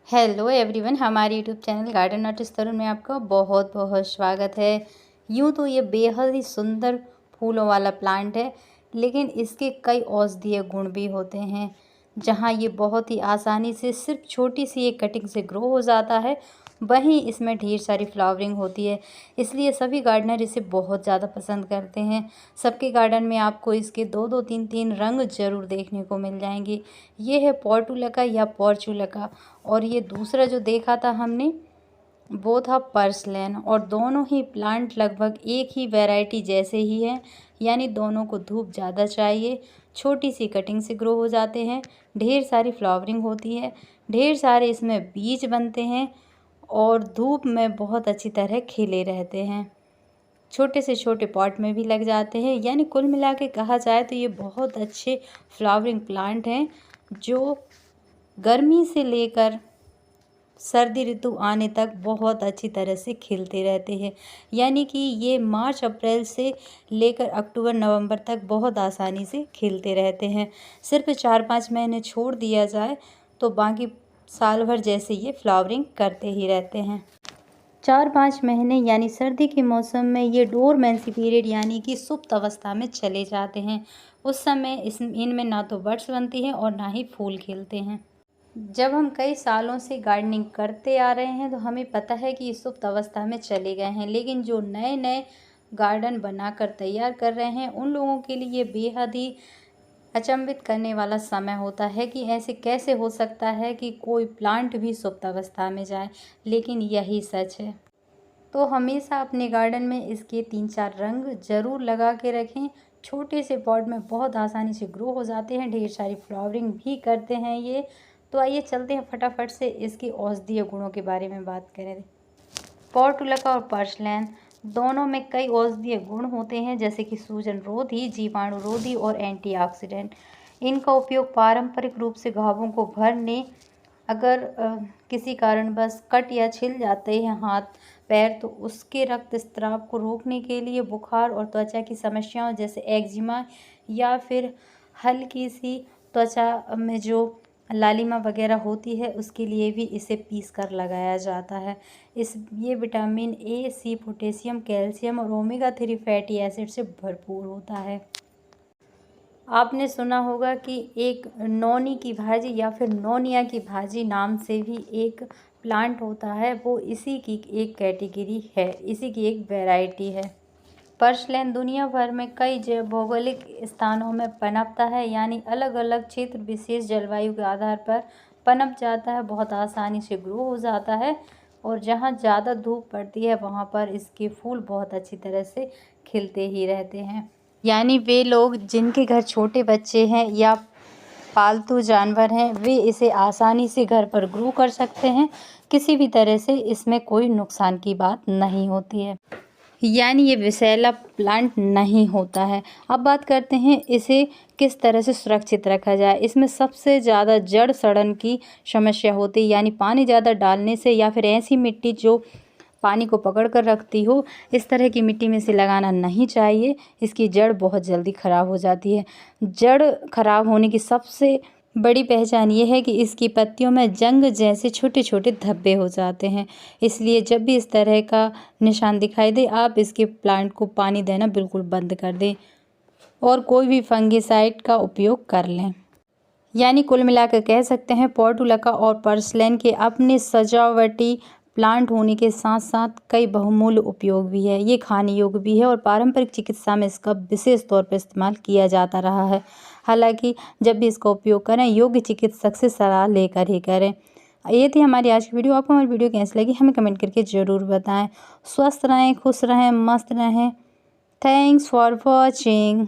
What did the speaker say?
Hello everyone, हमारे YouTube channel garden artist तरुण में आपका बहुत बहुत स्वागत है। यूँ तो ये बेहद ही सुंदर फूलों वाला प्लांट है, लेकिन इसके कई औषधीय गुण भी होते हैं। जहाँ ये बहुत ही आसानी से सिर्फ छोटी सी एक कटिंग से ग्रो हो जाता है, वहीं इसमें ढेर सारी फ्लावरिंग होती है। इसलिए सभी गार्डनर इसे बहुत ज़्यादा पसंद करते हैं। सबके गार्डन में आपको इसके दो दो तीन तीन रंग ज़रूर देखने को मिल जाएंगे। ये है पोर्टुलका या पोर्चुलका, और ये दूसरा जो देखा था हमने वो था पर्सलैन। और दोनों ही प्लांट लगभग एक ही वैरायटी जैसे ही हैं, यानी दोनों को धूप ज़्यादा चाहिए, छोटी सी कटिंग से ग्रो हो जाते हैं, ढेर सारी फ्लावरिंग होती है, ढेर सारे इसमें बीज बनते हैं और धूप में बहुत अच्छी तरह खिले रहते हैं। छोटे से छोटे पॉट में भी लग जाते हैं। यानी कुल मिला के कहा जाए तो ये बहुत अच्छे फ्लावरिंग प्लांट हैं जो गर्मी से लेकर सर्दी ऋतु आने तक बहुत अच्छी तरह से खिलते रहते हैं। यानी कि ये मार्च अप्रैल से लेकर अक्टूबर नवंबर तक बहुत आसानी से खिलते रहते हैं। सिर्फ 4-5 महीने छोड़ दिया जाए तो बाकी साल भर जैसे ये फ्लावरिंग करते ही रहते हैं। 4-5 महीने यानी सर्दी के मौसम में ये डोरमेंसी पीरियड यानी कि सुप्त अवस्था में चले जाते हैं। उस समय इनमें ना तो बड्स बनती हैं और ना ही फूल खिलते हैं। जब हम कई सालों से गार्डनिंग करते आ रहे हैं तो हमें पता है कि ये सुप्त अवस्था में चले गए हैं, लेकिन जो नए नए गार्डन बनाकर तैयार कर रहे हैं उन लोगों के लिए बेहद ही अचंभित करने वाला समय होता है कि ऐसे कैसे हो सकता है कि कोई प्लांट भी सुप्त अवस्था में जाए, लेकिन यही सच है। तो हमेशा अपने गार्डन में इसके 3-4 रंग ज़रूर लगा के रखें। छोटे से पॉट में बहुत आसानी से ग्रो हो जाते हैं, ढेर सारी फ्लावरिंग भी करते हैं ये। तो आइए चलते हैं फटाफट से इसके औषधीय गुणों के बारे में बात करें। पोर्टुलका और पर्सलैन दोनों में कई औषधीय गुण होते हैं, जैसे कि सूजन रोधी, जीवाणु रोधी और एंटीऑक्सीडेंट। इनका उपयोग पारंपरिक रूप से घावों को भरने, अगर किसी कारणवश कट या छिल जाते हैं हाथ पैर तो उसके रक्तस्राव को रोकने के लिए, बुखार और त्वचा की समस्याओं जैसे एक्जिमा या फिर हल्की सी त्वचा में जो लालिमा वगैरह होती है उसके लिए भी इसे पीस कर लगाया जाता है। ये vitamin A, C, potassium, calcium और ओमेगा 3 फैटी एसिड से भरपूर होता है। आपने सुना होगा कि एक नौनी की भाजी या फिर नौनिया की भाजी नाम से भी एक प्लांट होता है, वो इसी की एक कैटेगरी है, इसी की एक वैरायटी है। पर्सलैन दुनिया भर में कई भौगोलिक स्थानों में पनपता है, यानी अलग अलग क्षेत्र विशेष जलवायु के आधार पर पनप जाता है, बहुत आसानी से ग्रो हो जाता है। और जहाँ ज़्यादा धूप पड़ती है वहाँ पर इसके फूल बहुत अच्छी तरह से खिलते ही रहते हैं। यानी वे लोग जिनके घर छोटे बच्चे हैं या पालतू जानवर हैं, वे इसे आसानी से घर पर ग्रो कर सकते हैं। किसी भी तरह से इसमें कोई नुकसान की बात नहीं होती है, यानी ये विषैला प्लांट नहीं होता है। अब बात करते हैं इसे किस तरह से सुरक्षित रखा जाए। इसमें सबसे ज़्यादा जड़ सड़न की समस्या होती है, यानी पानी ज़्यादा डालने से या फिर ऐसी मिट्टी जो पानी को पकड़ कर रखती हो, इस तरह की मिट्टी में से लगाना नहीं चाहिए। इसकी जड़ बहुत जल्दी ख़राब हो जाती है। जड़ खराब होने की सबसे बड़ी पहचान ये है कि इसकी पत्तियों में जंग जैसे छोटे छोटे धब्बे हो जाते हैं। इसलिए जब भी इस तरह का निशान दिखाई दे, आप इसके प्लांट को पानी देना बिल्कुल बंद कर दें और कोई भी फंगिसाइड का उपयोग कर लें। यानी कुल मिलाकर कह सकते हैं पोर्टुलका और पर्सलैन के अपने सजावटी प्लांट होने के साथ साथ कई बहुमूल्य उपयोग भी है। ये खाने योग्य भी है और पारंपरिक चिकित्सा में इसका विशेष तौर पर इस्तेमाल किया जाता रहा है। हालांकि जब भी इसका उपयोग करें, योग्य चिकित्सक से सलाह लेकर ही करें। ये थी हमारी आज की वीडियो। आपको हमारी वीडियो कैसी लगी हमें कमेंट करके ज़रूर बताएं। स्वस्थ रहें, खुश रहें, मस्त रहें। Thanks for watching.